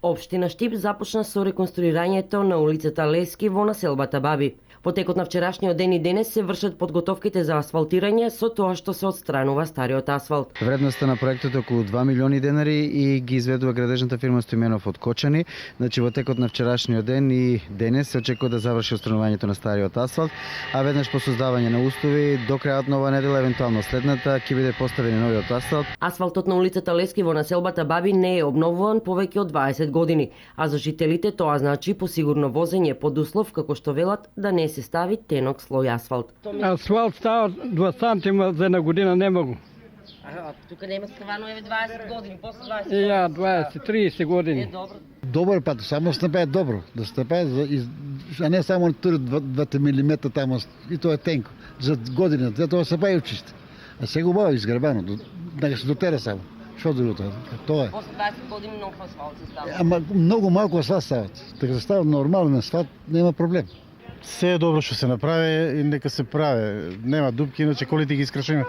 Општина Штип започна со реконструирањето на улицата Лески во населбата Баби. По текот на вчерашниот ден и денес се вршат подготовките за асфалтирање со тоа што се отстранува стариот асфалт. Вредноста на проектот е околу 2 милиони денари и ги изведува градежната фирма Стојменов од Кочани. Значи во текот на вчерашниот ден и денес се очекува да заврши отстранувањето на стариот асфалт, а веднаш по создавање на услови до крајот на оваа недела, евентуално следната, ќе биде поставен новиот асфалт. Асфалтот на улицата Лески во населбата Баби не е обновуван повеќе од 20 години, а за жителите тоа значи посигурно возење под услов како што велат да не се стави тенок слој асфалт. Асфалт става 2 сантима за една година не могу. Тука нема скавано 20 години, после 20. Ја 20-30 години. Добар пат, само стапајат добро, да стапајат, а не само тури 2 милиметра тамо, и тоа е тенко. За година, за тоа се пај чисто. А сега убаво изгребано, да се дотера само. Што друго тоа е? После 20 години нов асфалт се става. Ама многу малку асфалт стават. Така се става нормален асфалт, нема проблем. Се е добро што се направи и нека се прави. Нема дупки, иначе колите ги искршиме.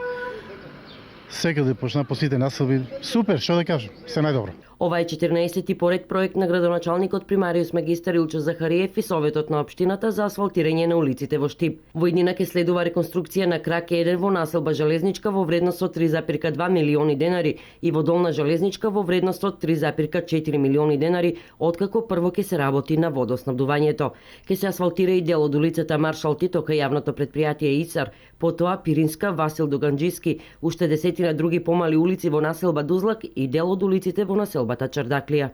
Секаде почна по сите населби. Супер, што да кажам, се најдобро. Ова е 14-ти поред проект на градоначалникот примариус магистар Илчо Захариев и Советот на општината за асфалтирање на улиците во Штип. Во иднина ќе следува реконструкција на крак 1 во населба Железничка во вредност од 3,2 милиони денари и во Долна Железничка во вредност од 3,4 милиони денари, откако прво ќе се работи на водоснабдувањето. Ќе се асфалтира и дел од улицата Маршал Тито кај јавното предпријатие ИСАР, потоа Пиринска, Васил Доганџиски, уште 10 други помали улици во населба Дузлак и дел од улиците во населбата Чардаклија.